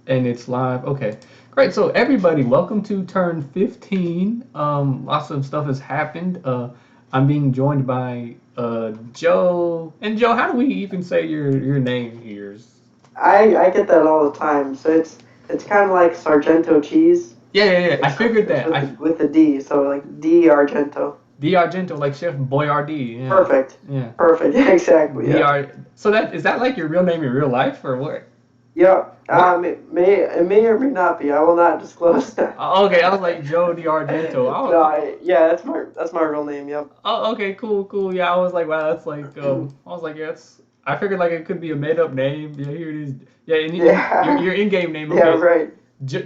And it's live. Okay, great. So everybody, welcome to Turn 15. Lots of stuff has happened. I'm being joined by Joe. And Joe, how do we even say your name here? I get that all the time. So it's kind of like Sargento cheese, Yeah. I figured it's that. with with a D. So like D Argento. D Argento, like Chef Boyardee. Yeah, Perfect. yeah. Perfect. Exactly. D Yeah. R. So that is that like your real name in real life or what? Yep. What? It may or may not be. I will not disclose that. Okay, I was like Joe Di Argento. No. Yeah. That's my real name. Yep. Okay, cool. Yeah, I was like, wow, that's like, I was like, yeah, it's. I figured like it could be a made up name. Yeah, here it is. Yeah, and Yeah. your in game name, Yeah. okay, Right.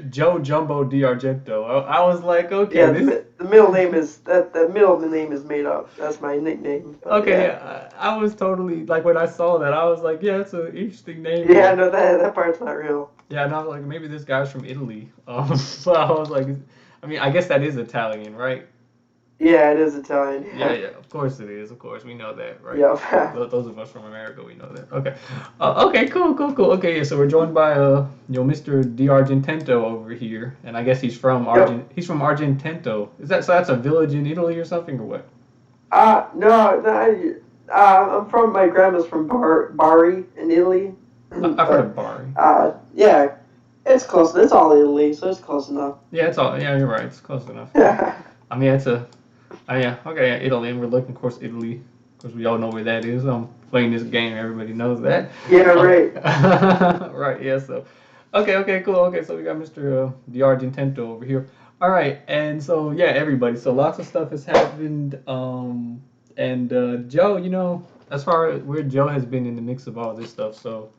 Joe Jumbo Di Argento. I was like, okay, Yeah. this. The middle name is that. The middle name is made up. That's my nickname. But Okay, yeah. yeah, I was totally like when I saw that, I was like, yeah, it's an interesting name. Yeah. Like, No. That part's not real. yeah, and I was like, maybe this guy's from Italy. So I was like, I mean, I guess that is Italian, right? Yeah. It is Italian. Yeah. Yeah, of course it is. Of course, we know that, right? Yep. Those of us from America, we know that. Okay. Okay, cool. Okay, yeah, so we're joined by Mr. Di Argentento over here, and I guess he's from Yep. He's from Argentento. Is that so? That's a village in Italy or something, or what? No. I'm from. My grandma's from Bari in Italy, I've heard but of Bari. yeah, it's close. It's all Italy, so it's close enough. Yeah, it's all. Yeah, you're right. It's close enough. I mean, it's a. Yeah. Okay. Yeah, Italy, and we're looking, of course, Italy. Of course, we all know where that is. I'm playing this game. Everybody knows that. Yeah, Oh, right. right. Yeah. So, okay. Cool. Okay. So we got Mr. Di Argentento over here. All right. And so yeah, everybody. So lots of stuff has happened. And Joe, as far as where Joe has been in the mix of all this stuff. So,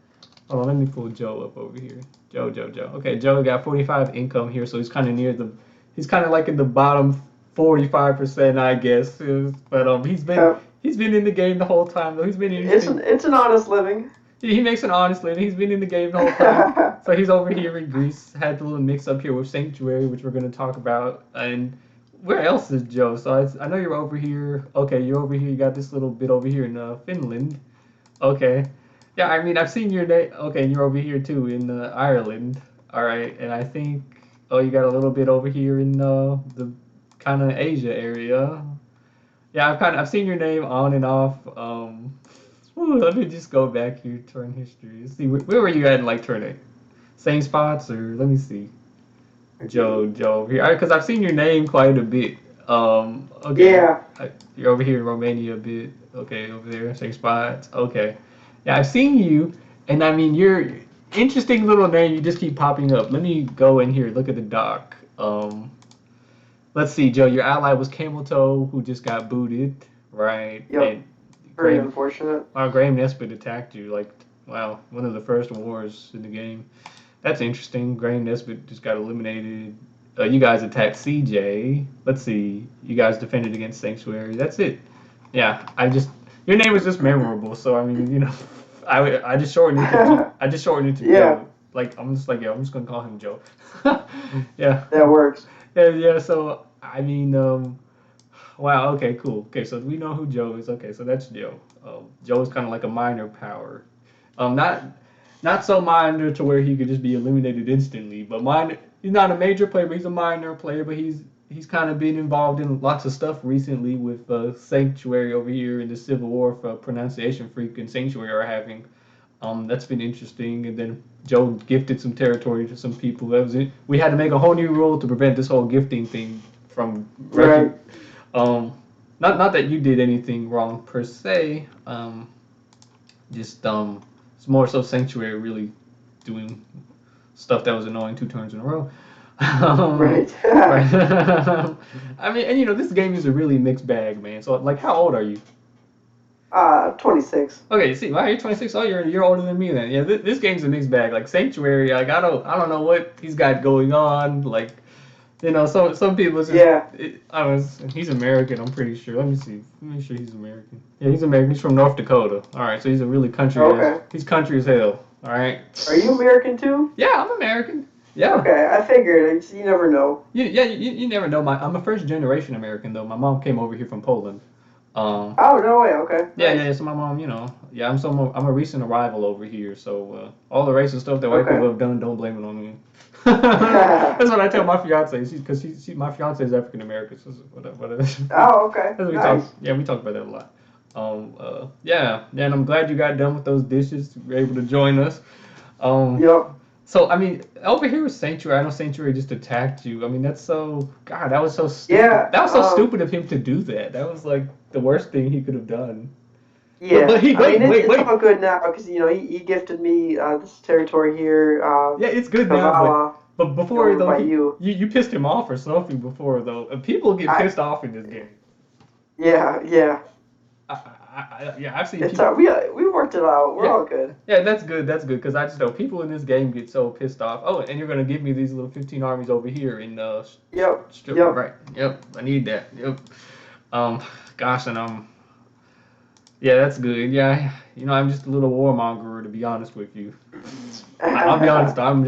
hold on. Let me pull Joe up over here. Joe. Okay. Joe got 45 income here, so he's kind of near the. He's kind of like in the bottom 45%, I guess. But Uh, he's been in the game the whole time though. He's been it's interesting. an honest living. He makes an honest living. He's been in the game the whole time. So he's over here in Greece. Had the little mix up here with Sanctuary, which we're going to talk about. And where else is Joe? So I know you're over here. Okay, you're over here. You got this little bit over here in Finland. Okay. Yeah, I mean I've seen your name. Okay, and you're over here too in Ireland. All right, and I think you got a little bit over here in the kind of Asia area. Yeah, I've seen your name on and off. Let me just go back here, turn history. Let's see where were you at in like turn it? Same spots or let me see. Joe over here because I've seen your name quite a bit. Okay, Yeah. you're over here in Romania a bit. Okay, over there, same spots. Okay, yeah, I've seen you, and I mean you're interesting little name. You just keep popping up. Let me go in here, look at the doc. Let's see, Joe. Your ally was Camel Toe, who just got booted, right? Yep. And Very Graham, unfortunate. Graham Nesbitt attacked you. Like, wow, one of the first wars in the game. That's interesting. Graham Nesbitt just got eliminated. You guys attacked CJ. Let's see. You guys defended against Sanctuary. That's it. Yeah, your name was just memorable. So I mean, I just shortened it to Yeah, Joe. Like I'm just like I'm just gonna call him Joe. Yeah. that works. Yeah. So I mean, wow. Okay. Cool. Okay. So we know who Joe is. Okay. So that's Joe. Joe is kind of like a minor power. Not so minor to where he could just be eliminated instantly, but minor. He's not a major player, but he's a minor player. But he's kind of been involved in lots of stuff recently with Sanctuary over here in the Civil War for Pronunciation Freak and Sanctuary are having. That's been interesting. And then Joe gifted some territory to some people. That was it. We had to make a whole new rule to prevent this whole gifting thing from Right. um, not that you did anything wrong per se. Just it's more so Sanctuary really doing stuff that was annoying 2 turns in a row. Right. Right. I mean, and this game is a really mixed bag, man. So like, how old are you? 26. Okay, see, why are you 26? Oh, you're older than me then. Yeah, this game's a mixed bag. Like Sanctuary, like I don't know what he's got going on. Like, some people it's just Yeah. he's American. I'm pretty sure. Let me see. Let me make sure he's American. Yeah, he's American. He's from North Dakota. All right, so he's a really Okay. he's country as hell. All right. Are you American too? Yeah, I'm American. Yeah. Okay, I figured. You never know. You never know. I'm a first generation American though. My mom came over here from Poland. Um, Oh, no way. Okay. Yeah, Nice. yeah. So my mom, Yeah, I'm a recent arrival over here, so all the racist stuff that white Okay. people have done, don't blame it on me. That's what I tell my fiance. Because my fiance is African American, so whatever. Oh, okay. As we talk, Nice. yeah, we talk about that a lot. Yeah, and I'm glad you got done with those dishes. You were able to join us. Um, Yep. so I mean, over here with Sanctuary, I know Sanctuary just attacked you. I mean, that's so God, that was so stupid. Yeah. That was so stupid of him to do that. That was like the worst thing he could have done. But Yeah. he I mean, it's wait. all good now because he gifted me this territory here, Yeah, it's good now, Kavala, but before over though, by you. you pissed him off or something before though. People get I. pissed off in this game. Yeah. Yeah. Yeah, I've seen It's people. we worked it out. We're Yeah, all good. yeah, that's good. That's good because I just know people in this game get so pissed off. Oh, and you're gonna give me these little 15 armies over here in Yep. strip, Yep. right? Yep, I need that. Yep. Um, gosh, and yeah, that's good. Yeah, I'm just a little warmonger to be honest with you. I'll be honest. I'm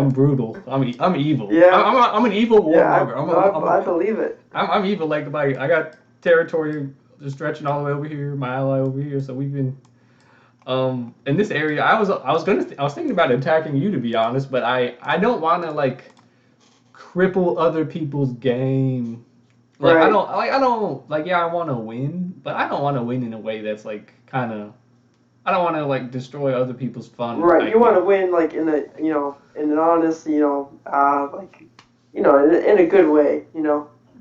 brutal. I'm evil. Yeah. I'm an evil Yeah. warmonger. I believe it. I'm evil. Like I got territory just stretching all the way over here. My ally over here. So we've been in this area. I was thinking about attacking you to be honest, but I don't want to like cripple other people's game. Like Right. I don't like yeah I want to win, but I don't want to win in a way that's like kind of I don't want to like destroy other people's fun Right. You type want thing. to win like in an honest, like in a good way.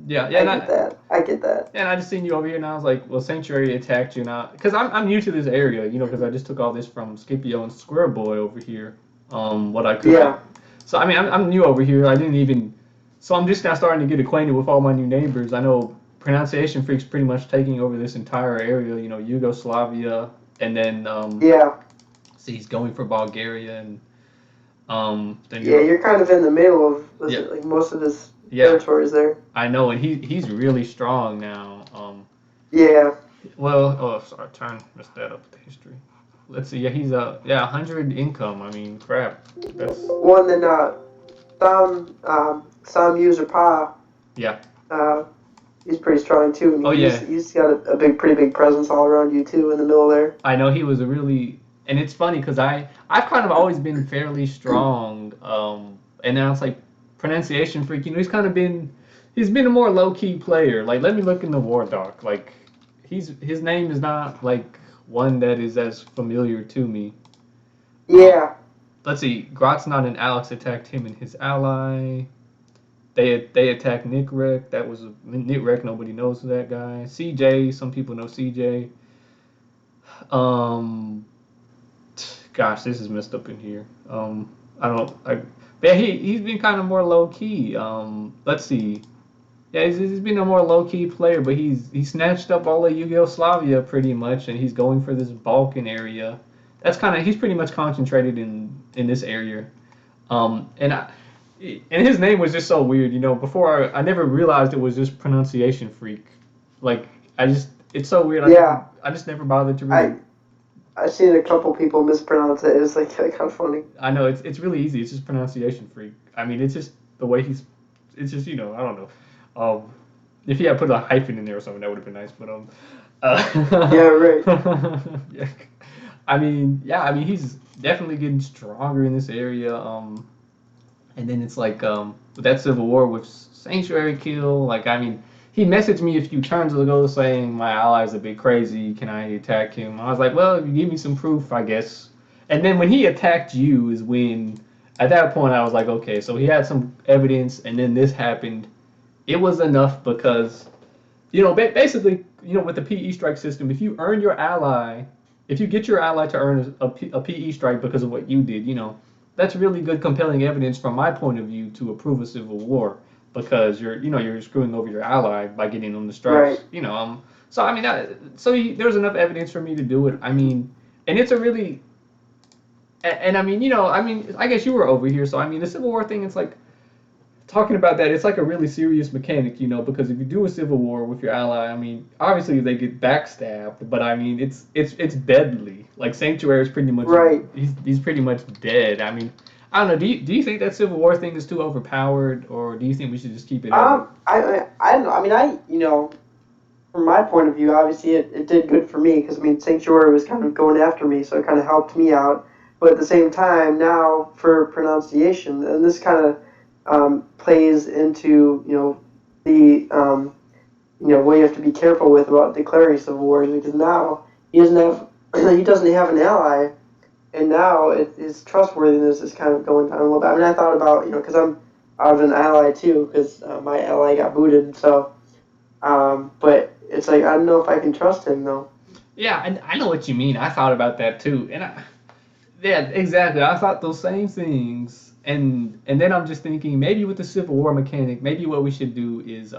Yeah, yeah, I get that. I get that. and I just seen you over here, and I was like, well, Sanctuary attacked you now, because I'm new to this area, because I just took all this from Scipio and Square Boy over here. What I could. Yeah. So I mean, I'm new over here. I didn't even. So I'm just now starting to get acquainted with all my new neighbors. I know Pronunciation Freak's pretty much taking over this entire area. Yugoslavia, and then Yeah. see, he's going for Bulgaria, and then Yeah. you're You're kind of in the middle of yeah, like most of his yeah. territories there. I know, and he's really strong now. Yeah. Well, oh, sorry, messed that up with the history. Let's see. Yeah, he's 100 income. I mean, crap. That's One then some user Pa. yeah. Uh, he's pretty strong too. And Oh yeah. he's got a pretty big presence all around you too in the middle there. I know he was a really, and it's funny because I've kind of always been fairly strong. And now it's like Pronunciation Freak. He's been a more low key player. Like, let me look in the War Doc. Like, his name is not like one that is as familiar to me. Yeah. Let's see. Grotsnot and Alex attacked him and his ally. They attacked Nick Rec. That was Nick Rec. Nobody knows that guy. CJ. Some people know CJ. Um, Gosh, this is messed up in here. I don't. But he's been kind of more low key. Let's see. Yeah, he's been a more low key player, but he snatched up all of Yugoslavia pretty much, and he's going for this Balkan area. He's pretty much concentrated in this area. And his name was just so weird. Before I never realized it was just Pronunciation Freak. Like it's so weird. Yeah. I just never bothered to really. I've seen a couple people mispronounce it. It's like kind of funny. I know it's really easy. It's just Pronunciation Freak. I mean, it's just the way he's. It's just I don't know. If he had put a hyphen in there or something, that would have been nice. But Yeah, right. yeah. I mean, he's definitely getting stronger in this area. And then it's like with that civil war with Sanctuary kill. Like, I mean, he messaged me a few turns ago saying my ally's a bit crazy. Can I attack him? I was like, well, if you give me some proof, I guess. And then when he attacked you is when, at that point, I was like, okay, so he had some evidence, and then this happened. It was enough because, basically, with the PE strike system, if you get your ally to earn a PE strike because of what you did, that's really good, compelling evidence from my point of view to approve a civil war because you're screwing over your ally by getting them the strikes. Right. So I mean, there's enough evidence for me to do it. I mean, and it's a really, and I mean, I guess you were over here, so I mean, the civil war thing, it's like. Talking about that, it's like a really serious mechanic, because if you do a civil war with your ally, I mean, obviously they get backstabbed, but I mean, it's deadly. Like Sanctuary is pretty much Right. He's pretty much dead. I mean, I don't know. Do you think that civil war thing is too overpowered, or do you think we should just keep it? I don't know. I mean, from my point of view, obviously it did good for me because I mean Sanctuary was kind of going after me, so it kind of helped me out. But at the same time, now for pronunciation, and this kind of plays into the what you have to be careful with about declaring civil wars because now he doesn't have he doesn't have an ally, and now his trustworthiness is kind of going down a little bit. I mean, I thought about because I was an ally too because my ally got booted, so but it's like I don't know if I can trust him though. Yeah, I know what you mean. I thought about that too, and yeah, exactly. I thought those same things, and then I'm just thinking maybe with the Civil War mechanic, maybe what we should do is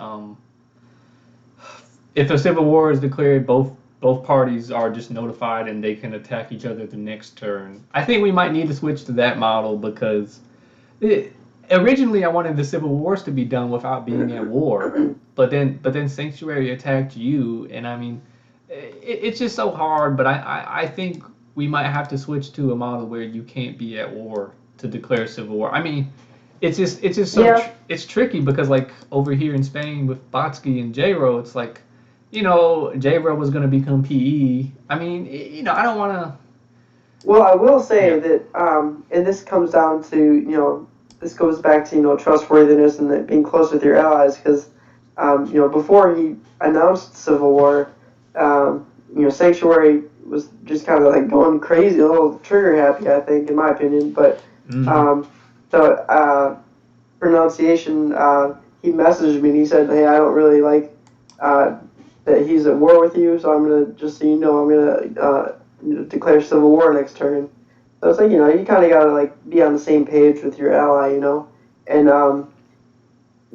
if a civil war is declared, both parties are just notified and they can attack each other the next turn. I think we might need to switch to that model because originally I wanted the civil wars to be done without being at war, but then Sanctuary attacked you, and I mean, it's just so hard. But I think we might have to switch to a model where you can't be at war to declare civil war. I mean, it's just so Yeah. it's tricky because like over here in Spain with Bodski and J-Ro, it's like J-Ro was gonna become PE. I mean, I don't want to. Well, I will say Yeah. that, and this comes down to this goes back to trustworthiness and that being close with your allies because before he announced civil war, Sanctuary was just kind of like going crazy, a little trigger happy, I think, in my opinion. But Hmm. um, so pronunciation, he messaged me and he said, "Hey, I don't really like uh, that he's at war with you, so I'm gonna just so you know, I'm gonna declare civil war next turn." So it's like you kind of gotta like be on the same page with your ally, and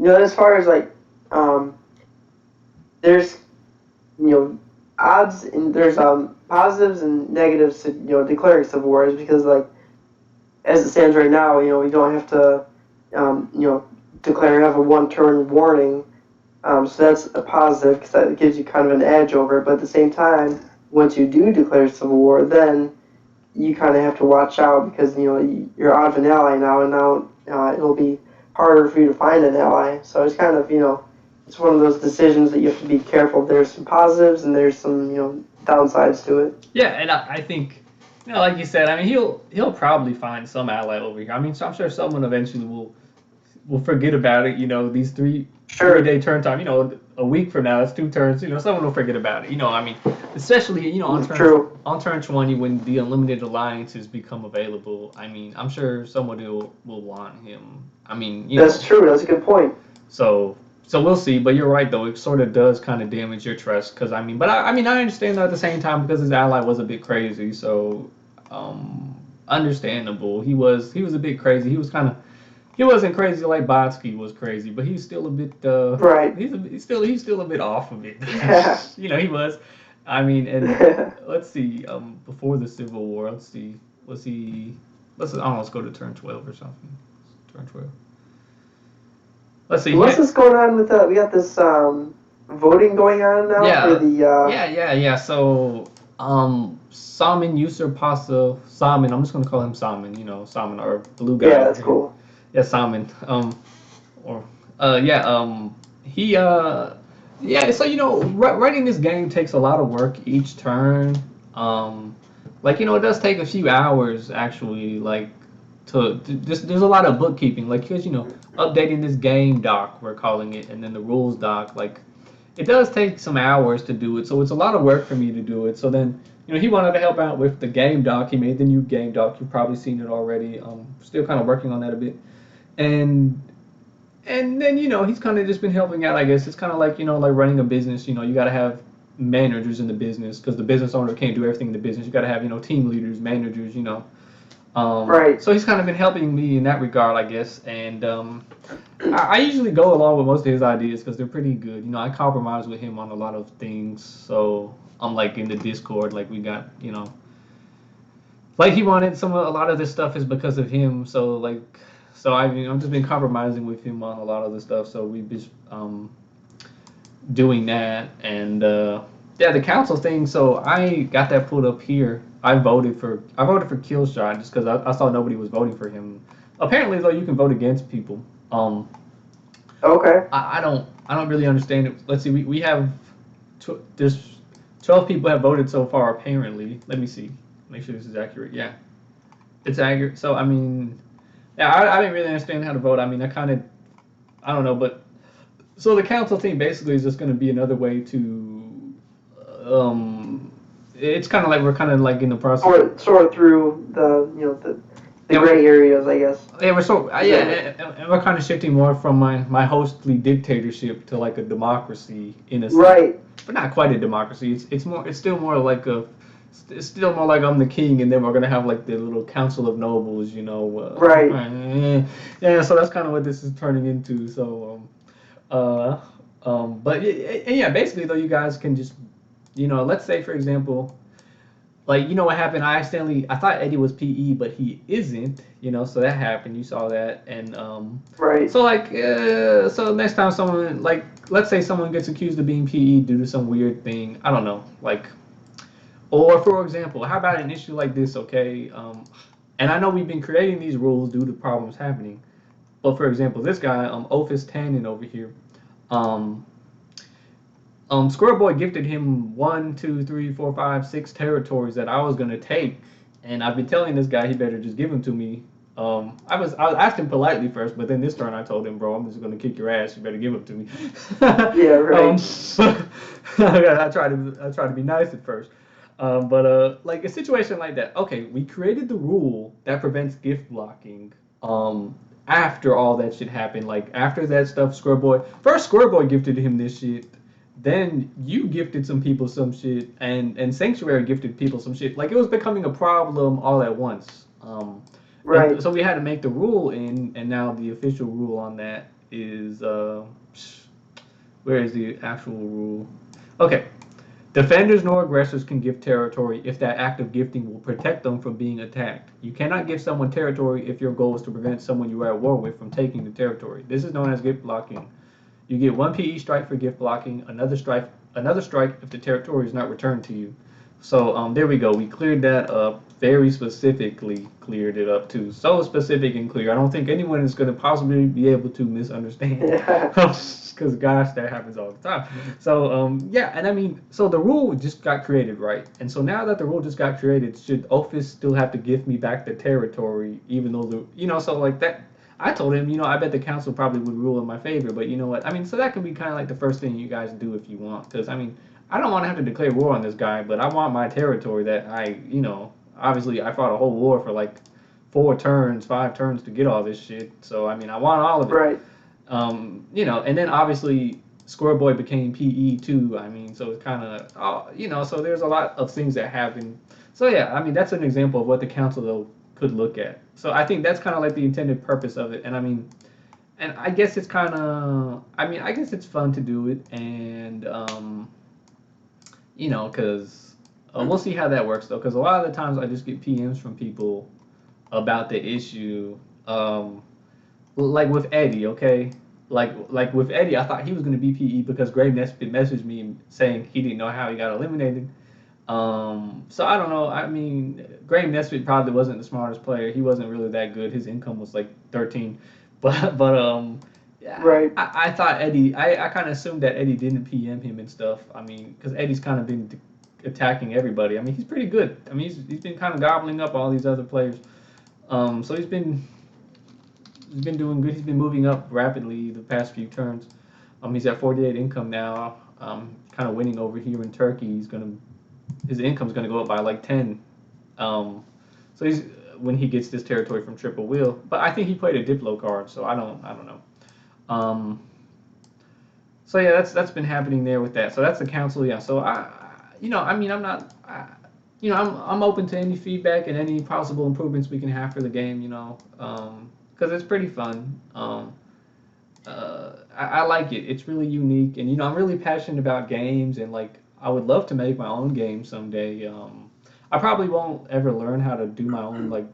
as far as like there's odds and there's positives and negatives to declaring civil wars because like as it stands right now, we don't have to declare have a one turn warning. So that's a positive because that gives you kind of an edge over it. But at the same time, once you do declare civil war, then you kind of have to watch out because you're out of an ally now, and now it'll be harder for you to find an ally. So it's kind of it's one of those decisions that you have to be careful. There's some positives and there's some downsides to it. Yeah, and I think, like you said, I mean, he'll probably find some ally over here. I mean, so I'm sure someone eventually will forget about it. These three Sure, day turn time. A week from now, it's two turns. Someone will forget about it. I mean, especially on true. turn 20 when the unlimited alliances become available. I mean, I'm sure someone will want him. I mean, That's true. That's a good point. so so we'll see. But you're right though. It sort of does kind of damage your trust because I mean, but I mean I understand that at the same time because his ally was a bit crazy. So understandable. He was a bit crazy. He wasn't crazy like Botsky was crazy, but he's still a bit Right. he's still a bit off of it. Yeah. He was. I mean, and let's see. Before the Civil War, let's see. Was he? Let's I don't know, let's go to turn 12 or something. Turn 12. Let's see. What's this going on with we got this voting going on now for Yeah, the yeah. So, Salmon Yusur Salmon. I'm just gonna call him Salmon. Salmon or blue guy yeah, over that's here. cool. Yeah, Salmon. Or yeah. He yeah. So writing this game takes a lot of work each turn. Like it does take a few hours actually. Like to just there's a lot of bookkeeping. Like because updating this game doc we're calling it, and then the rules doc. Like it does take some hours to do it, so it's a lot of work for me to do it. So then, he wanted to help out with the game doc. He made the new game doc. You've probably seen it already. Still kind of working on that a bit, and then he's kind of just been helping out. I guess it's kind of like like running a business. You got to have managers in the business because the business owner can't do everything in the business. You got to have team leaders, managers. Right. So he's kind of been helping me in that regard, I guess, and I usually go along with most of his ideas because they're pretty good. I compromise with him on a lot of things. So I'm like in the Discord, like we got, like he wanted a lot of this stuff is because of him. So I've just been compromising with him on a lot of the stuff. So we've been doing that, and yeah, the council thing. So I got that pulled up here. I voted for Killshot just because I saw nobody was voting for him. Apparently, though, you can vote against people. Um, Okay. I don't really understand it. Let's see, we have there's 12 people have voted so far. Apparently, let me see. Make sure this is accurate. Yeah, it's accurate. So I mean, yeah, I didn't really understand how to vote. I mean, I don't know, but so the council team basically is just going to be another way to, um, it's kind of like we're kind of like in the process. Sort through the Yeah, gray areas, I guess. yeah, we're so yeah, and we're kind of shifting more from my hostly dictatorship to like a democracy in a sense, Right. but not quite a democracy. It's still more like it's still more like I'm the king, and then we're gonna have like the little council of nobles, you know. Right. Yeah, so that's kind of what this is turning into. So, but yeah, basically though, you guys can just, let's say for example, like what happened, I thought Eddie was PE, but he isn't, so that happened, you saw that. And Right. so like so next time someone, like, let's say someone gets accused of being PE due to some weird thing, I don't know, like, or for example, how about an issue like this, okay? And I know we've been creating these rules due to problems happening, but for example, this guy, Ophis Tannen over here, um Squirrel Boy gifted him 1, 2, 3, 4, 5, 6 territories that I was gonna take, and I've been telling this guy he better just give them to me. I asked him politely first, but then this turn I told him, bro, I'm just gonna kick your ass. You better give them to me. Yeah. Right. I try to be nice at first, but like a situation like that. Okay, we created the rule that prevents gift blocking. After all that shit happened, like after that stuff, Squirrel Boy gifted him this shit. Then you gifted some people some shit, and Sanctuary gifted people some shit. Like it was becoming a problem all at once. And Right. so we had to make the rule and now the official rule on that is where is the actual rule? Okay, defenders nor aggressors can gift territory if that act of gifting will protect them from being attacked. You cannot give someone territory if your goal is to prevent someone you are at war with from taking the territory. This is known as gift blocking. You get 1 PE strike for gift blocking, another strike if the territory is not returned to you. So there we go. We cleared that up. Very specifically cleared it up too. So specific and clear. I don't think anyone is going to possibly be able to misunderstand. Yeah. Because gosh, that happens all the time. So yeah, and I mean, so the rule just got created, right? And so now that the rule just got created, should Office still have to give me back the territory, even though so like that. I told him, I bet the council probably would rule in my favor, but you know what? I mean, so that could be kind of like the first thing you guys do if you want, because I mean, I don't want to have to declare war on this guy, but I want my territory that obviously I fought a whole war for like 4 turns, 5 turns to get all this shit. So I mean, I want all of it. Right. And then obviously Squirrel Boy became PE too. I mean, so it's kind of, so there's a lot of things that happen. So yeah, I mean, that's an example of what the council though could look at. So I think that's kind of like the intended purpose of it. And I mean, and I guess it's kind of, I guess it's fun to do it, and because we'll see how that works though. Because a lot of the times I just get PMs from people about the issue, like with Eddie, okay. Like with Eddie, I thought he was going to be PE because Grave Nesbitt messaged me saying he didn't know how he got eliminated. So I don't know. I mean, Graham Nesbitt probably wasn't the smartest player. He wasn't really that good. His income was like 13, but yeah, Right. I thought Eddie. I kind of assumed that Eddie didn't PM him and stuff. I mean, because Eddie's kind of been attacking everybody. I mean, he's pretty good. I mean, he's been kind of gobbling up all these other players. So he's been doing good. He's been moving up rapidly the past few turns. He's at 48 income now. Kind of winning over here in Turkey. His income's gonna go up by like 10. So he's when he gets this territory from Triple Wheel. But I think he played a Diplo card, so I don't know. So yeah, that's been happening there with that. So that's the council, yeah. So I mean, I'm not, I'm open to any feedback and any possible improvements we can have for the game, because it's pretty fun. I like it. It's really unique, and I'm really passionate about games, and like I would love to make my own game someday. I probably won't ever learn how to do my own like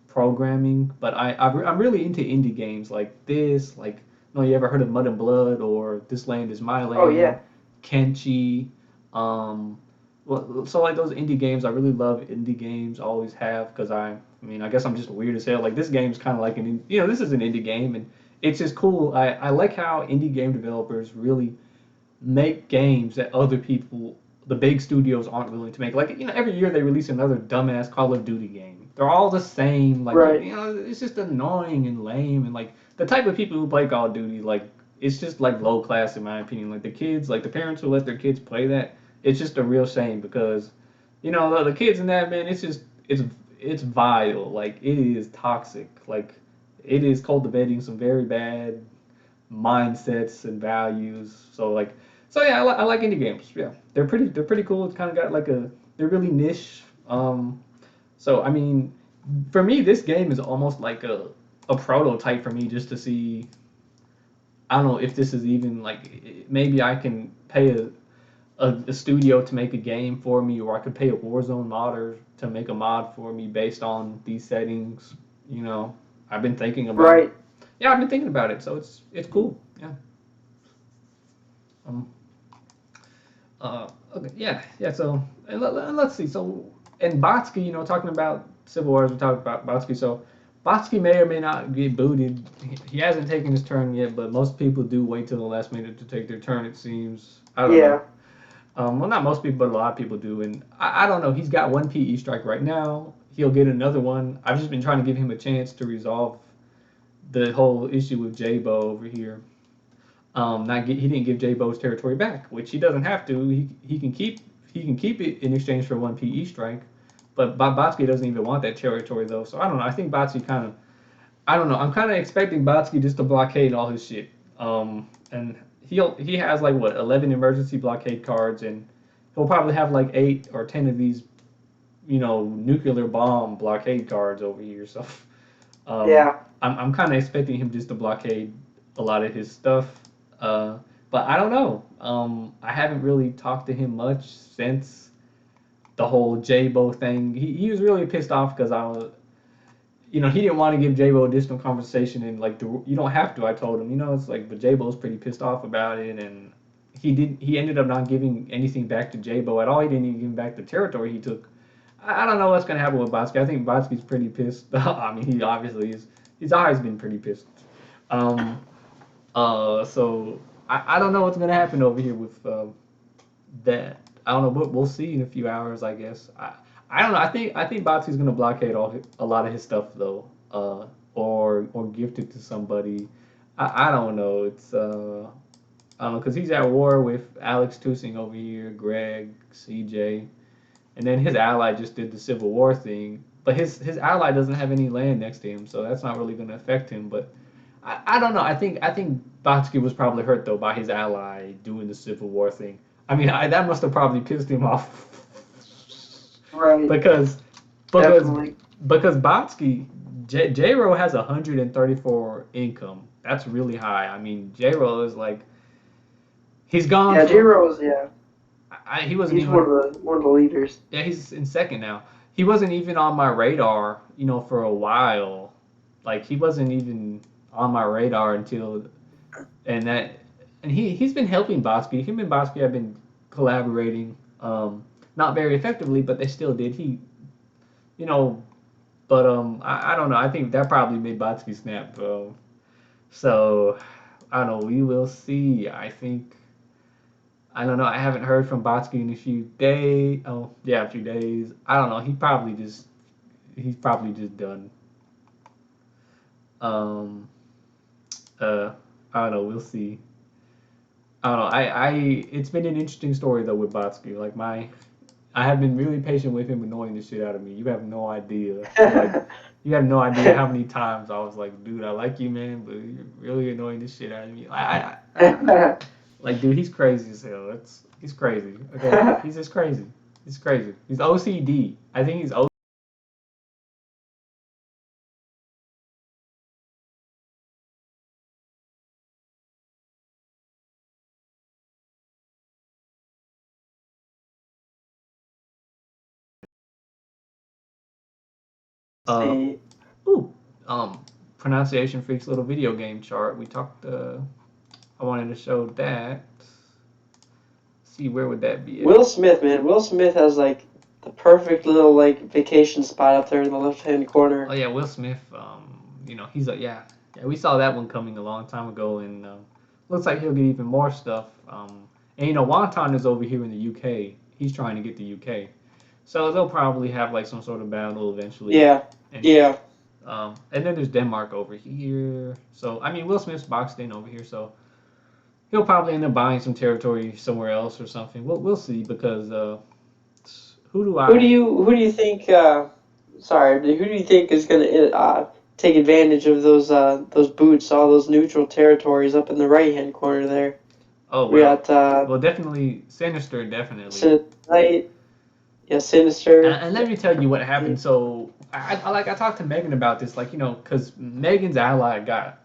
programming, but I'm really into indie games like this. Like, you ever heard of Mud and Blood or This Land Is My Oh Land, yeah. Kenchi? Well, so like those indie games, I really love indie games. Always have, because I mean, I guess I'm just weird as hell. Like this game's kind of like this is an indie game, and it's just cool. I like how indie game developers really make games that other people, the big studios, aren't willing to make. Like, every year they release another dumbass Call of Duty game. They're all the same. Like, Right. it's just annoying and lame. And like the type of people who play Call of Duty, like it's just like low class in my opinion. Like the kids, like the parents who let their kids play that, it's just a real shame because, the kids in that, man, it's vile. Like it is toxic. Like it is cultivating some very bad mindsets and values. So yeah, I like indie games. Yeah, they're pretty cool. It's kind of got like they're really niche. So I mean, for me, this game is almost like a prototype for me just to see. I don't know if this is even like maybe I can pay a studio to make a game for me, or I could pay a Warzone modder to make a mod for me based on these settings. You know, I've been thinking about it. Right. Yeah, I've been thinking about it, so it's cool. Yeah. Um. Okay. Yeah. Yeah. So let's see. So and Botsky, talking about Civil Wars, we talked about Botsky. So Botsky may or may not get booted. He hasn't taken his turn yet, but most people do wait till the last minute to take their turn. It seems. I don't know. Yeah. Well, not most people, but a lot of people do. And I don't know. He's got one PE strike right now. He'll get another one. I've just been trying to give him a chance to resolve the whole issue with J-Bo over here. He didn't give J-Bo's territory back, which he doesn't have to. He can keep it in exchange for one PE strike. But Botsky doesn't even want that territory though. So I don't know. I think Botsky kind of. I don't know. I'm kind of expecting Botsky just to blockade all his shit. And he has like what 11 emergency blockade cards, and he'll probably have like 8 or 10 of these, nuclear bomb blockade cards over here. So, um, Yeah. I'm kind of expecting him just to blockade a lot of his stuff. But I don't know. I haven't really talked to him much since the whole J-Bo thing. He was really pissed off because I was, he didn't want to give J-Bo additional conversation, and like you don't have to. I told him, it's like, but J-Bo's pretty pissed off about it, and he ended up not giving anything back to J-Bo at all. He didn't even give back the territory he took. I don't know what's gonna happen with Botsky. I think Botsky's pretty pissed. I mean, he obviously is. He's always been pretty pissed. Um, so I don't know what's gonna happen over here with that. I don't know, but we'll see in a few hours, I guess. I don't know. I think Boxy's gonna blockade a lot of his stuff though, or gift it to somebody. I don't know. I don't know because he's at war with Alex Tusing over here, Greg, CJ, and then his ally just did the Civil War thing. But his ally doesn't have any land next to him, so that's not really gonna affect him. But I don't know. I think Botsky was probably hurt though by his ally doing the Civil War thing. I mean, that must have probably pissed him off Right. because because Definitely. because Botsky J-Ro has 134 income. That's really high. I mean, J-Ro is like he's gone Yeah. J from Rose. Yeah. he wasn't He's even one of the leaders. yeah, he's in second now. He wasn't even on my radar, for a while. Like he wasn't even on my radar until and that and he's been helping Botsky. Him and Botsky have been collaborating, not very effectively, but they still did. You know, but I don't know. I think that probably made Botsky snap. So I don't know. We will see. I don't know. I haven't heard from Botsky in a few days. Oh yeah, a few days. I don't know. He's probably just done. Um. I don't know. We'll see. I don't know. It's been an interesting story though with Botsky. Like I have been really patient with him, annoying the shit out of me. You have no idea. Like, you have no idea how many times I was like, dude, I like you, man, but you're really annoying the shit out of me. Like, dude, he's crazy as hell. He's crazy. Okay, he's just crazy. He's crazy. He's OCD. I think he's uh See. ooh pronunciation freaks little video game chart. We talked. I wanted to show that. See where would that be at? Will Smith, man. Will Smith has like the perfect little like vacation spot up there in the left hand Oh corner. yeah, Will Smith. He's a yeah. We saw that one coming a long time ago, and looks like he'll get even more stuff. And Wonton is over here in the UK. He's trying to get the UK. So they'll probably have like some sort of battle eventually. Yeah, And yeah, and then there's Denmark over here. So I mean, Will Smith's boxed in over here, so he'll probably end up buying some territory somewhere else or something. We'll see because who do I? who do you think? Sorry, who do you think is going to take advantage of those boots, all those neutral territories up in the right hand corner there? Oh We got well, definitely Sinister, definitely. Light, yeah, Sinister. And let me tell you what happened. So I talked to Megan about this, like because Megan's ally got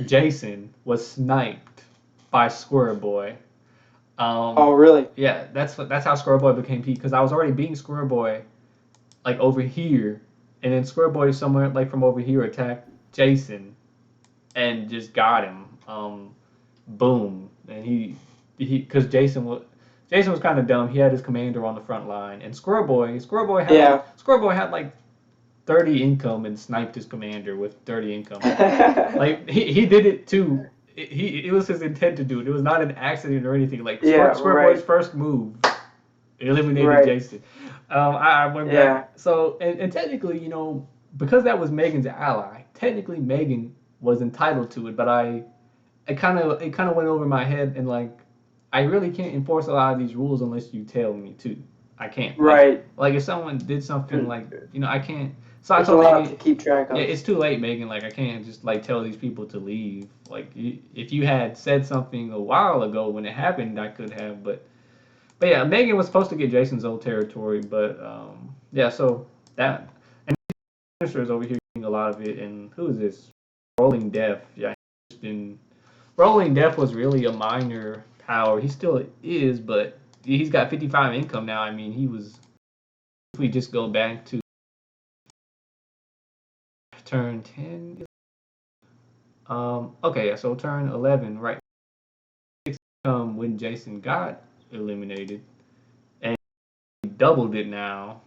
Jason was sniped by Square Boy. Oh, really? Yeah, that's how Square Boy became Pete because I was already beating Square Boy like over here, and then Square Boy somewhere like from over here attacked Jason and just got him. Boom, and he because Jason was kind of dumb. He had his commander on the front line, and Yeah. Square Boy had like 30 income and sniped his commander with 30 income. Like he did it too. It was his intent to do it. It was not an accident or anything. Like Yeah, Square right. Boy's first move eliminated Right. Jason. I went Yeah. back. So and technically, because that was Megan's ally, technically Megan was entitled to it. But it kind of went over my head, and like I really can't enforce a lot of these rules unless you tell me to. I can't. Right. Like if someone did something like I can't. So I There's a told lot Megan, to keep track of. yeah, it's too late, Megan. Like I can't just like tell these people to leave. Like if you had said something a while ago when it happened, I could have. But yeah, Megan was supposed to get Jason's old territory, but yeah. So that and Minister is over here getting a lot of it. And who is this? Rolling Death. Yeah, he's been Rolling Death was really a minor power. He still is, but he's got 55 income now. I mean, he was. If we just go back to turn 10, okay, yeah, so turn 11, right? When Jason got eliminated, and he doubled it now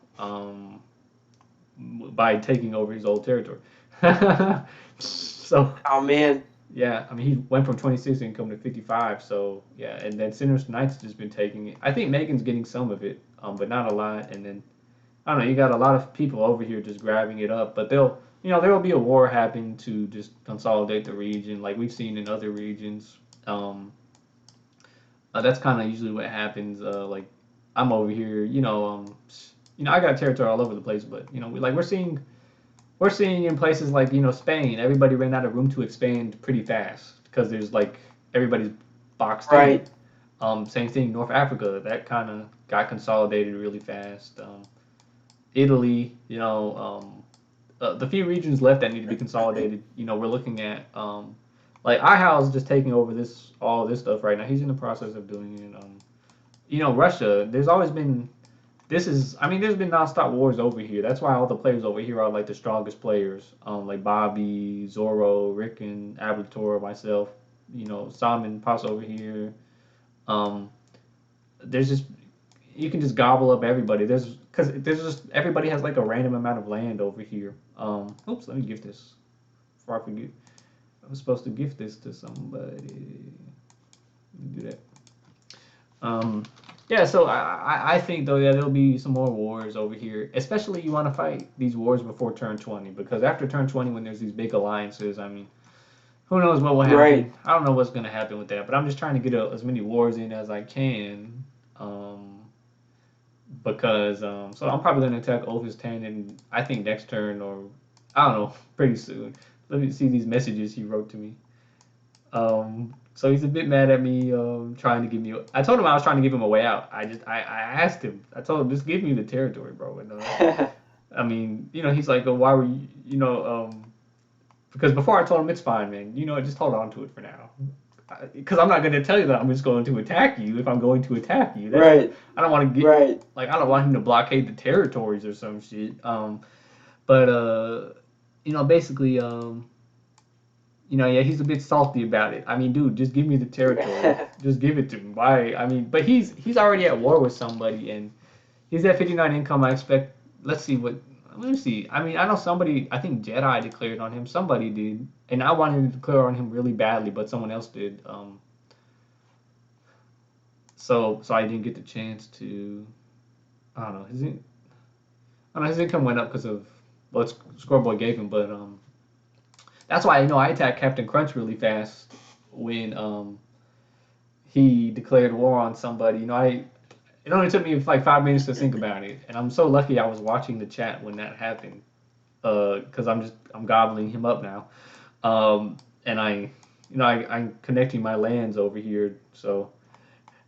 by taking over his old territory. So Oh man. yeah, I mean he went from 26 income to 55. So yeah, and then Sinister Knight's just been taking it. I think Megan's getting some of it, but not a lot. And then I don't know, you got a lot of people over here just grabbing it up, but there will be a war happening to just consolidate the region, like we've seen in other regions. Um, that's kind of usually what happens. Like I'm over here, I got territory all over the place, but we're seeing in places like Spain, everybody ran out of room to expand pretty fast because there's like everybody's boxed in. Right. Same thing, North Africa, that kind of got consolidated really fast. Italy, the few regions left that need to be consolidated. We're looking at like Ihal is just taking over all this stuff right now. He's in the process of doing it. Russia. There's always been I mean, there's been nonstop wars over here. That's why all the players over here are like the strongest players. Like Bobby, Zorro, Rickon, Ablator, myself. Salmon Pass over here. Um, there's just you can just gobble up everybody. There's just everybody has like a random amount of land over here. Oops, let me gift this before I forget. I was supposed to gift this to somebody. Let me do that. Um, yeah, so I think though, yeah, there'll be some more wars over here. Especially you want to fight these wars before turn 20 because after turn 20, when there's these big alliances, I mean, who knows what will happen? Right. I don't know what's gonna happen with that, but I'm just trying to get as many wars in as I can. Because so I'm probably gonna attack Ophis 10 and I think next turn or I don't know, pretty soon. Let me see these messages he wrote to me. So he's a bit mad at me trying to give me. I told him I was trying to give him a way out. I asked him. I told him just give me the territory, bro. And I mean, he's like, oh, why were you, because before I told him it's fine, man. Just hold on to it for now. Because I'm not going to tell you that I'm just going to attack you if I'm going to attack you. Right. I don't want to get Right. like I don't want him to blockade the territories or some shit. But basically, yeah, he's a bit salty about it. I mean, dude, just give me the territory. Just give it to me. Why? I mean, but he's already at war with somebody, and he's at 59 income. I expect. Let's see what. Let me see. I mean, I know somebody. I think Jedi declared on him. Somebody did, and I wanted to declare on him really badly, but someone else did. so I didn't get the chance to. I don't know. I don't know, his income went up because of what Scoreboy gave him, but that's why I attacked Captain Crunch really fast when he declared war on somebody. It only took me like 5 minutes to think about it, and I'm so lucky I was watching the chat when that happened, because I'm gobbling him up now, and I'm connecting my lands over here, so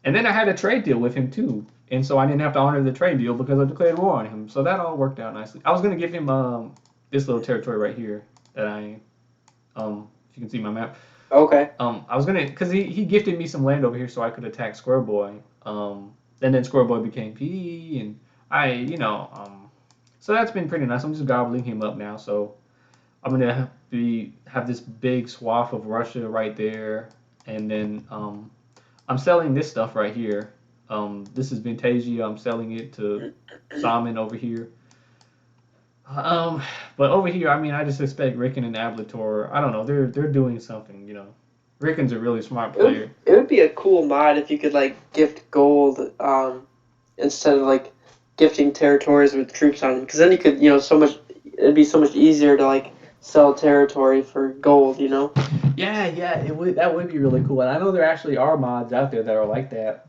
and then I had a trade deal with him too, and so I didn't have to honor the trade deal because I declared war on him, so that all worked out nicely. I was gonna give him this little territory right here that if you can see my map. Okay. I was gonna, cause he gifted me some land over here so I could attack Square Boy. And then Square Boy became PE, and so that's been pretty nice. I'm just gobbling him up now, so I'm gonna have this big swath of Russia right there, and then I'm selling this stuff right here. This is Vintagia. I'm selling it to Salmon over here. Um, but over here, I mean, I just expect Rickon and Ablator. I don't know. They're doing something. Rickon's a really smart player. It would be a cool mod if you could like gift gold instead of like gifting territories with troops on them, because then you could so much. It'd be so much easier to like sell territory for gold. Yeah, it would. That would be really cool. And I know there actually are mods out there that are like that.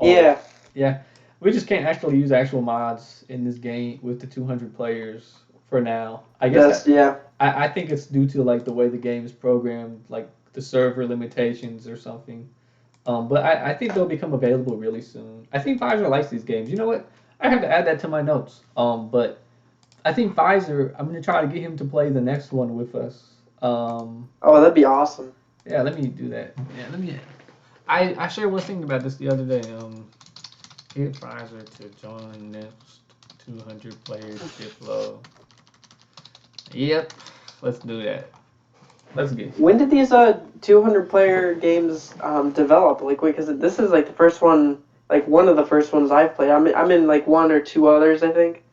Yeah. Yeah. We just can't actually use actual mods in this game with the 200 players for now. I guess yeah. I think it's due to like the way the game is programmed, like the server limitations or something. But I think they'll become available really soon. I think Pfizer likes these games. You know what? I have to add that to my notes. But I think Pfizer, I'm gonna try to get him to play the next one with us. Oh, that'd be awesome. Yeah, let me do that. Yeah, let me. I shared one thing about this the other day. Get Pfizer to join next 200 players diplo. Yep, let's do that. Let's get. When did these 200 player games develop? Like, because this is like the first one, like one of the first ones I've played. I'm in like one or two others, I think.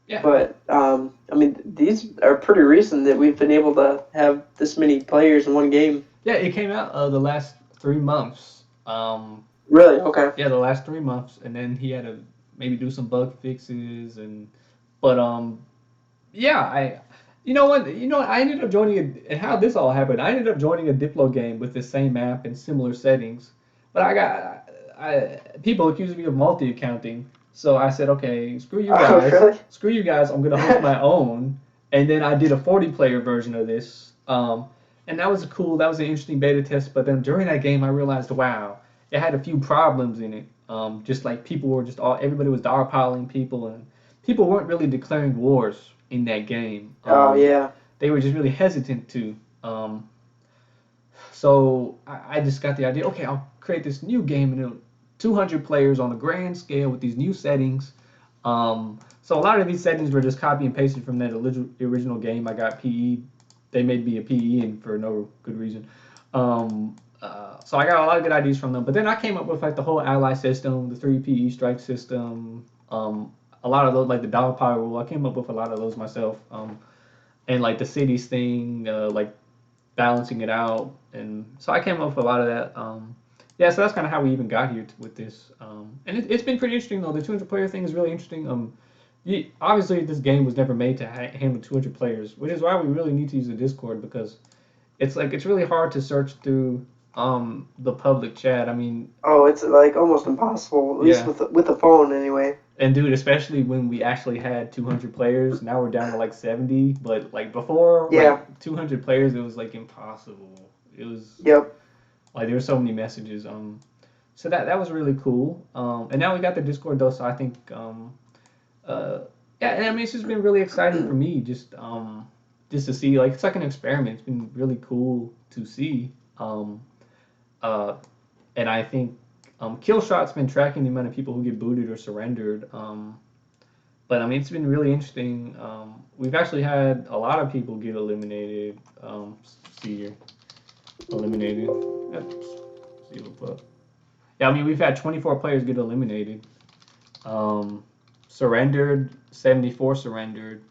Yeah. But I mean, these are pretty recent that we've been able to have this many players in one game. Yeah, it came out the last 3 months. Really? Okay. Yeah, the last 3 months, and then he had to maybe do some bug fixes but yeah, you know what, I ended up joining and how this all happened. I ended up joining a Diplo game with the same map and similar settings, but people accused me of multi-accounting, so I said, okay, screw you guys, really? screw you guys, I'm gonna host my own, and then I did a 40-player version of this, and that was an interesting beta test, but then during that game I realized, wow, it had a few problems in it. Just like people were everybody was dogpiling people, and people weren't really declaring wars in that game. Oh yeah. They were just really hesitant to. So I just got the idea. Okay, I'll create this new game, and 200 players on a grand scale with these new settings. So a lot of these settings were just copy and pasted from that original game. I got PE. They made me a PE, and for no good reason. So I got a lot of good ideas from them. But then I came up with like the whole ally system, the 3 PE strike system, a lot of those, like the dollar power rule. I came up with a lot of those myself. And like the cities thing, like balancing it out. And so I came up with a lot of that. Yeah, so that's kind of how we even got here with this. And it's been pretty interesting though. The 200 player thing is really interesting. Obviously this game was never made to handle 200 players, which is why we really need to use the Discord, because it's really hard to search through the public chat. I mean, oh, it's like almost impossible, at least with the phone anyway. And dude, especially when we actually had 200 players, now we're down to like 70. But like before, like 200 players, it was like impossible. It was like there were so many messages. So that was really cool. And now we got the Discord though, so I think yeah, and I mean it's just been really exciting for me just to see, like, it's like an experiment. It's been really cool to see. And I think Killshot's been tracking the amount of people who get booted or surrendered. But I mean, it's been really interesting. We've actually had a lot of people get eliminated. See here, eliminated. Oops. See what's up. Yeah, I mean, we've had 24 players get eliminated. Surrendered, 74 surrendered.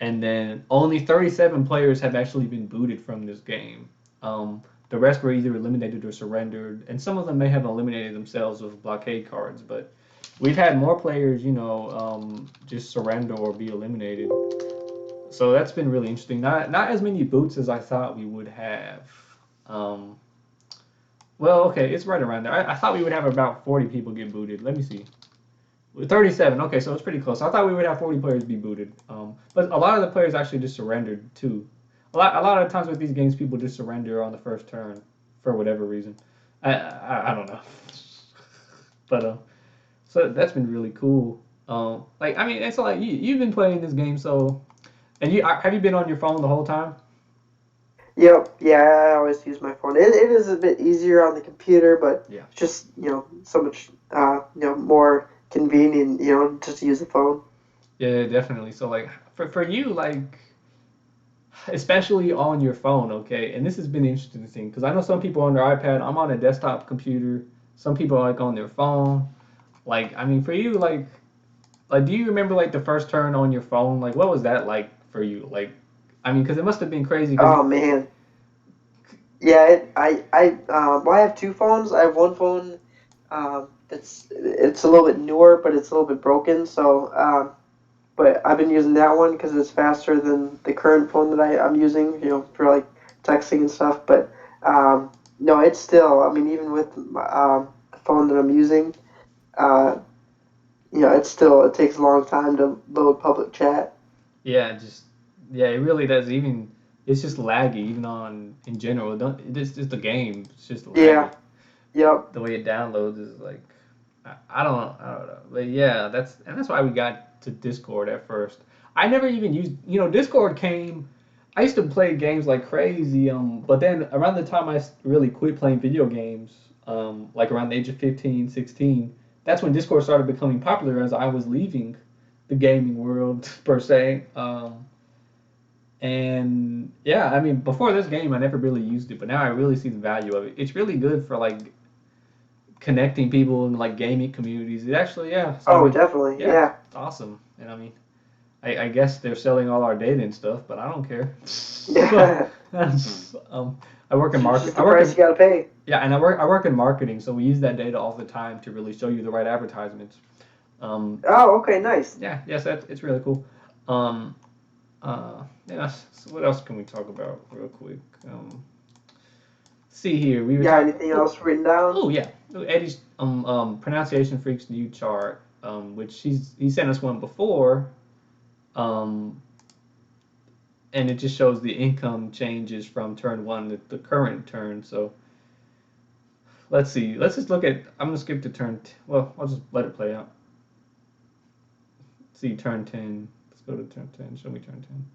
And then only 37 players have actually been booted from this game. The rest were either eliminated or surrendered, and some of them may have eliminated themselves with blockade cards. But we've had more players, just surrender or be eliminated. So that's been really interesting. Not as many boots as I thought we would have. Um, well, okay, it's right around there. I thought we would have about 40 people get booted. Let me see. 37. Okay, so it's pretty close. I thought we would have 40 players be booted. But a lot of the players actually just surrendered too. A lot of times with these games, people just surrender on the first turn for whatever reason. I don't know. But so that's been really cool. Like I mean, it's like you've been playing this game, so and have you been on your phone the whole time? Yep, yeah, I always use my phone. It is a bit easier on the computer, but Yeah. just, so much, more convenient, just to use the phone. Yeah, definitely. So like for you, like especially on your phone, okay? And this has been an interesting thing because I know some people on their iPad. I'm on a desktop computer. Some people are like on their phone. Like I mean, for you, like do you remember like the first turn on your phone? Like what was that like for you? Like I mean, because it must have been crazy. Because Oh, man. Yeah, well, I have two phones. I have one phone, it's a little bit newer, but it's a little bit broken, so, but I've been using that one because it's faster than the current phone that I'm using, for like texting and stuff. But no, it's still. I mean, even with the phone that I'm using, uh, it takes a long time to load public chat. yeah, just yeah, it really does. Even it's just laggy. Even on in general, don't it's just the game. It's just laggy. Yeah. Yep. The way it downloads is like I don't know. But yeah, that's why we got to Discord at first. I never even used Discord came. I used to play games like crazy. But then around the time really quit playing video games, like around the age of 15, 16, that's when Discord started becoming popular as I was leaving the gaming world per se. And yeah, I mean, before this game, I never really used it, but now I really see the value of it. It's really good for like connecting people in like gaming communities. It actually, yeah. So I Oh, mean, definitely. yeah, Yeah. it's awesome. And I mean, I guess they're selling all our data and stuff, but I don't care. Yeah. um, I work in It's market. just the price you gotta pay. Yeah, and I work in marketing, so we use that data all the time to really show you the right advertisements. Um, Oh, okay, nice. yeah, yes, it's really cool. Um, yeah. So what else can we talk about real quick? See here, we You were got talking. anything else written down? Oh yeah, Eddie's pronunciation freaks new chart, which he sent us one before, um, and it just shows the income changes from turn one to the current turn. So let's see. Let's just look at. I'm gonna skip to turn. Well, I'll just let it play out. See turn 10. Let's go to turn 10. Show me turn 10.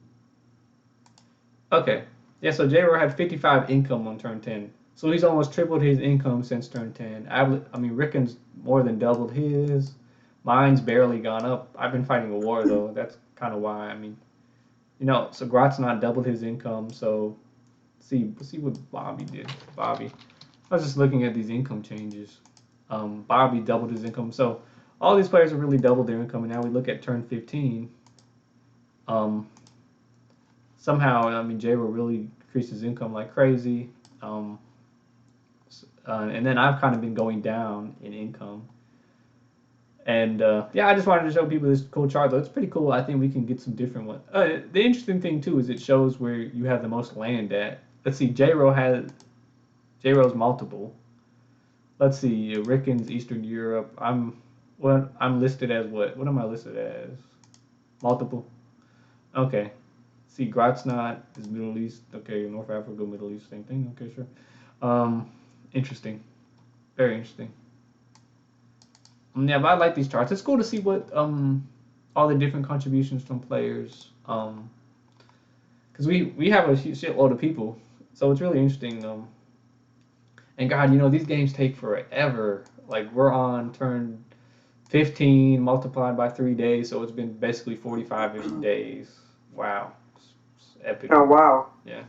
Okay. Yeah. So J-Ro had 55 income on turn 10. So he's almost tripled his income since turn 10. I mean, Rickon's more than doubled his. Mine's barely gone up. I've been fighting a war though. That's kind of why. I mean, so Grot's not doubled his income. So see what Bobby did. Bobby. I was just looking at these income changes. Bobby doubled his income. So all these players have really doubled their income. And now we look at turn 15. Um, Somehow, I mean, J-Ro really increased his income like crazy. Um, and then I've kind of been going down in income. And yeah, I just wanted to show people this cool chart. Though it's pretty cool. I think we can get some different ones. The interesting thing too is it shows where you have the most land at. Let's see, J-Ro's multiple. Let's see, Rickon's Eastern Europe. I'm listed as what? What am I listed as? Multiple. Okay. See, Grotsnot is Middle East. Okay, North Africa, Middle East, same thing. Okay, sure. Interesting. Very interesting. Yeah, but I like these charts. It's cool to see what all the different contributions from players. Because we have a shitload of people, so it's really interesting. And God, these games take forever. Like we're on turn 15 multiplied by 3 days, so it's been basically 45-ish days. Wow, it's epic. Oh, wow. Yeah,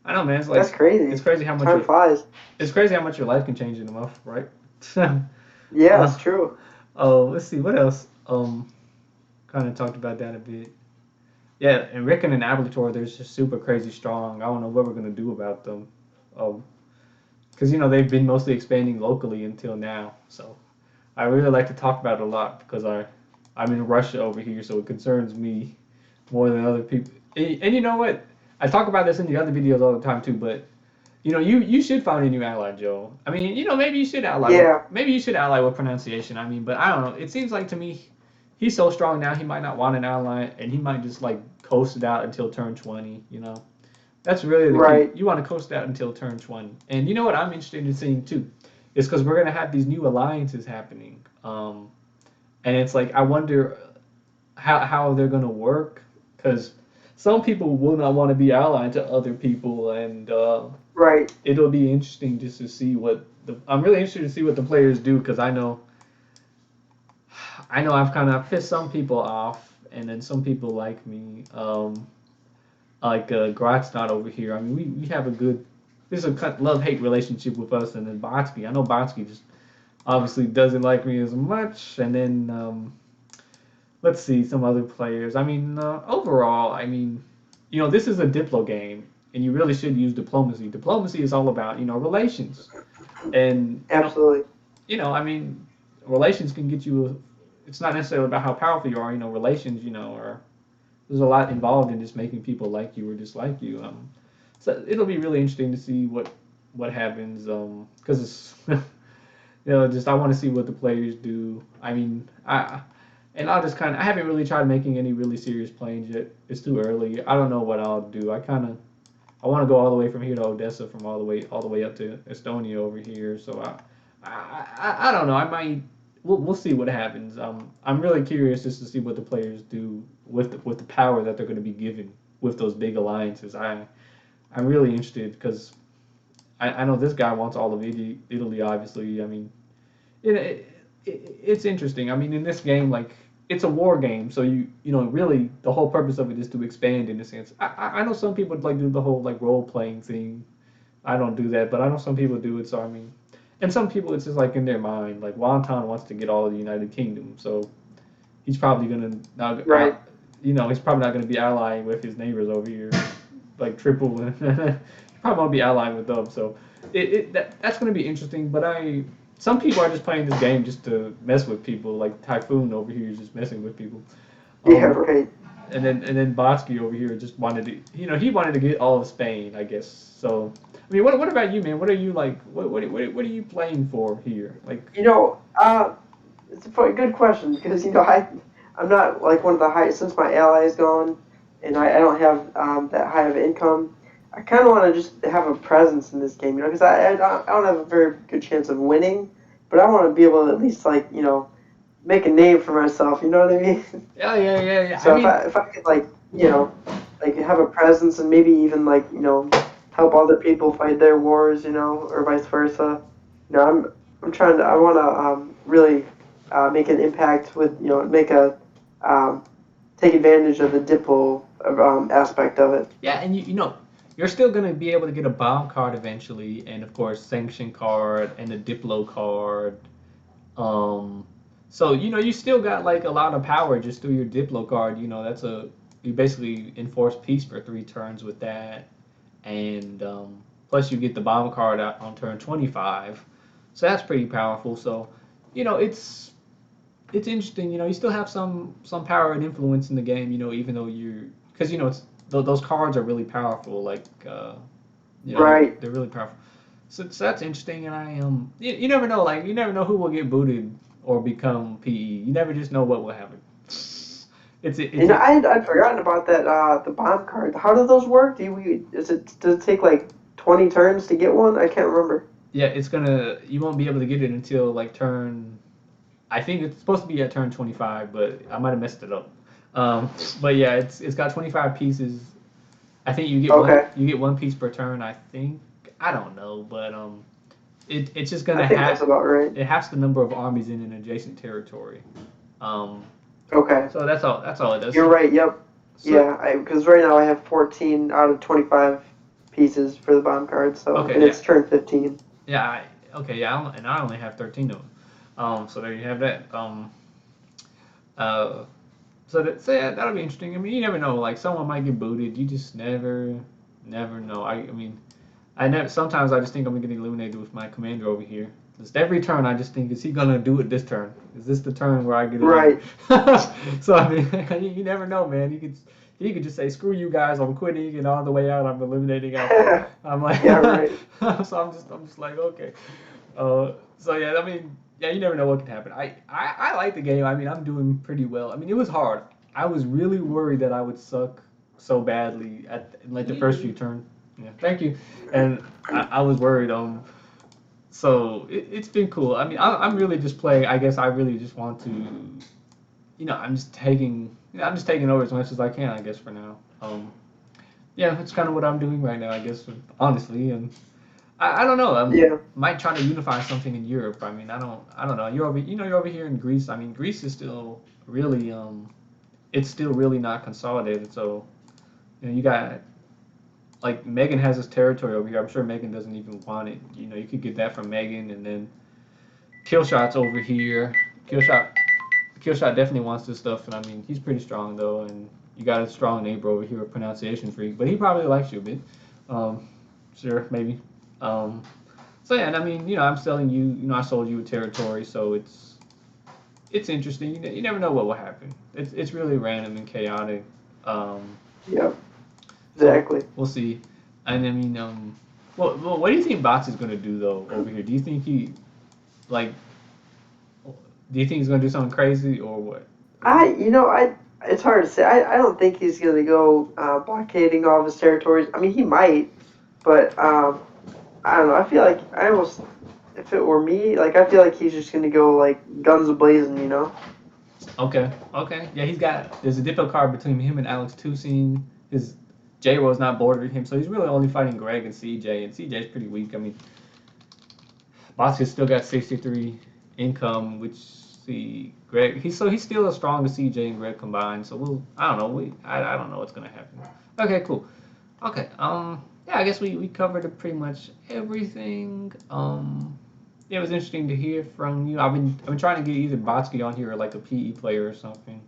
I know, man. It's That's like crazy. it's crazy how much Time flies. it's crazy how much your life can change in a month, right? Yeah, uh, it's true. oh, let's see what else. Kind of talked about that a bit. Yeah, and Rickon and Ablator, they're just super crazy strong. I don't know what we're gonna do about them. Um, because they've been mostly expanding locally until now. So I really like to talk about it a lot because I'm in Russia over here, so it concerns me more than other people. And you know what? I talk about this in the other videos all the time too, but you should find a new ally, Joe. I mean, maybe you should Yeah, ally with pronunciation. I mean, but I don't know. It seems like to me, he's so strong now. He might not want an ally, and he might just like coast it out until turn 20. That's really the key. right. You want to coast it out until turn 20. And you know what I'm interested in seeing too, is because we're gonna have these new alliances happening. And it's like I wonder how they're gonna work because some people will not want to be allied to other people, and Right. it'll be interesting just to see what I'm really interested to see what the players do because I know I've pissed some people off, and then some people like me. Like Grat's not over here. I mean, we have a good there's a love hate relationship with us, and then Bodski. I know Bodski just obviously doesn't like me as much, and then let's see some other players. I mean, overall, I mean, this is a diplo game, and you really should use diplomacy. Diplomacy is all about relations, and Absolutely. I mean, relations can get you. It's not necessarily about how powerful you are. Relations, are there's a lot involved in just making people like you or dislike you. So it'll be really interesting to see what happens. Because it's just I want to see what the players do. I mean, I'll just I haven't really tried making any really serious plans yet. It's too early. I don't know what I'll do. I want to go all the way from here to Odessa, from all the way up to Estonia over here. So I don't know. I might. We'll see what happens. I'm really curious just to see what the players do with the power that they're going to be given with those big alliances. I'm really interested because I know this guy wants all of Italy. Obviously, I mean, it's interesting. I mean, in this game, like it's a war game, so really the whole purpose of it is to expand in a sense. I know some people like do the whole like role playing thing. I don't do that, but I know some people do it. So I mean, and some people it's just like in their mind. Like Wonton wants to get all of the United Kingdom, so he's probably gonna not. Right. He's probably not gonna be allying with his neighbors over here, like triple. He probably won't be allying with them. So that's gonna be interesting. But some people are just playing this game just to mess with people. Like Typhoon over here is just messing with people. Yeah. Um, Right. and then Botsky over here just wanted to, he wanted to get all of Spain, I guess. So, I mean, what about you, man? What are you like? What are you playing for here? Like, You know, it's a good question because I'm not like one of the high since my ally is gone, and I don't have that high of income. I kind of want to just have a presence in this game, because I don't have a very good chance of winning, but I want to be able to at least like make a name for myself. You know what I mean? yeah, yeah, yeah, yeah. I So if mean, I could like like have a presence and maybe even like help other people fight their wars, or vice versa. I'm trying to I want to really make an impact with make a um, take advantage of the diplo aspect of it. yeah, and you're still gonna be able to get a bomb card eventually, and of course, sanction card and a Diplo card. Um, so you still got like a lot of power just through your Diplo card. You basically enforce peace for 3 turns with that, and plus you get the bomb card out on turn 25. So that's pretty powerful. So it's interesting. You still have some power and influence in the game. Even though because those cards are really powerful. Like Right. they're really powerful. So that's interesting, and you never know. Like you never know who will get booted or become PE. You never just know what will happen. It's I'd forgotten about that the bomb card. How do those work? Does it take like 20 turns to get one? I can't remember. Yeah, you won't be able to get it until like turn. I think it's supposed to be at turn 25, but I might have messed it up. Um, but yeah, it's got 25 pieces. I think Okay. you get one piece per turn. I think I don't know, but it's just I gonna think that's have about right. it has the number of armies in an adjacent territory. Um, Okay. so that's all it does. You're right. Yep. So Yeah, because right now I have 14 out of 25 pieces for the bomb card, okay, and yeah, it's turn 15. yeah, okay, yeah, and I only have 13 of them. So there you have that. Uh, so yeah, that'll be interesting. I mean, you never know. Like someone might get booted. You just never know. I mean, I never. Sometimes I just think I'm gonna get eliminated with my commander over here. Just every turn, I just think, is he gonna do it this turn? Is this the turn where I get eliminated? Right. So I mean, you never know, man. He could just say, "Screw you guys, I'm quitting," and on the way out, I'm eliminating Alpha. I'm like, Yeah, right. so I'm just like, okay. So yeah, I mean, yeah, you never know what can happen. I like the game. I mean, I'm doing pretty well. I mean, it was hard. I was really worried that I would suck so badly at like the first few turns. Yeah, thank you. And I was worried. So it's been cool. I mean, I'm really just playing. I guess I really just want to, I'm just taking over as much as I can. I guess for now. Yeah, that's kind of what I'm doing right now. I guess honestly, and I don't know. I Yeah. might try to unify something in Europe. I mean, I don't know. You're over here in Greece. I mean, Greece is still really it's still really not consolidated. So you got like Megan has this territory over here. I'm sure Megan doesn't even want it. You could get that from Megan, and then Killshot's over here. Killshot, Killshot definitely wants this stuff, and I mean he's pretty strong though, and you got a strong neighbor over here, a pronunciation freak, but he probably likes you a bit. Um, sure, maybe. Um, so yeah, and I mean I'm selling you. I sold you a territory, so it's interesting. You never know what will happen. It's really random and chaotic. Um, Yep. so Exactly. we'll see. And I mean, what do you think Bots is gonna do though over here? Do you think like, do you think he's gonna do something crazy or what? It's hard to say. I don't think he's going to go blockading all of his territories. I mean, he might, but I don't know. I feel like I almost, if it were me, like I feel like he's just going to go like guns a blazing, you know? Okay, okay. Yeah, there's a diplo card between him and Alex Toussaint. His J Ro's not bordering him, so he's really only fighting Greg and CJ, and CJ's pretty weak. I mean, Bots still got 63 income, which see Greg he's still as strong as CJ and Greg combined. So I don't know I don't know what's gonna happen. Okay, cool. Okay, yeah, I guess we covered pretty much everything. Yeah, it was interesting to hear from you. I've been trying to get either Bodski on here or like a PE player or something.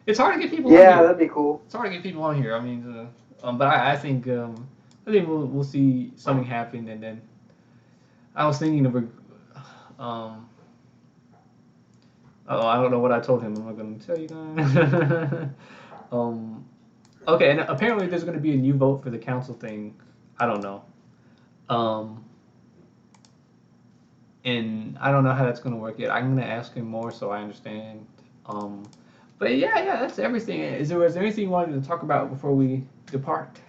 It's hard to get people on Yeah, here. that'd be cool. It's hard to get people on here. I mean, but I think we'll see something happen, and then I was thinking of um. Oh, I don't know what I told him. I'm not gonna tell you guys. um. Okay, and apparently there's gonna be a new vote for the council thing. I don't know. Um. And I don't know how that's gonna work yet. I'm gonna ask him more so I understand. Um. But yeah, that's everything. Was there anything you wanted to talk about before we depart?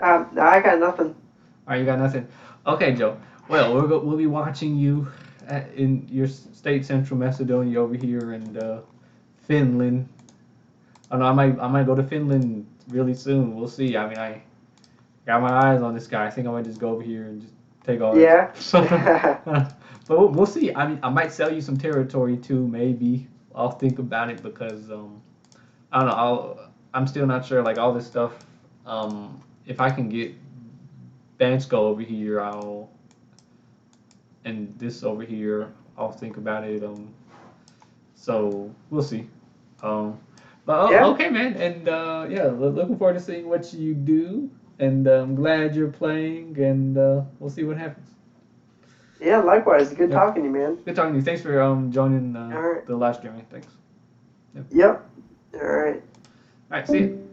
I got nothing. All right, you got nothing. Okay, Joe. Well, we'll be watching you in your state, Central Macedonia, over here, and Finland. I know I might go to Finland really soon. We'll see. I mean, I got my eyes on this guy. I think I might just go over here and just take all this. Yeah. But we'll see. I mean, I might sell you some territory too. Maybe I'll think about it because I don't know. I'm still not sure. Like all this stuff. If I can get Bansko over here, and this over here, I'll think about it. So we'll see. Um, but Yeah. okay, man, and yeah, looking forward to seeing what you do, and I'm glad you're playing, and we'll see what happens. Yeah, likewise. Good Yep, talking to you, man. good talking to you. Thanks for joining All right. the live streaming. Thanks. Yep. Yep. All right. All right. See you.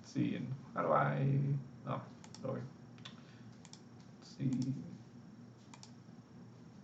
See you. How do I? Oh, sorry. Let's see.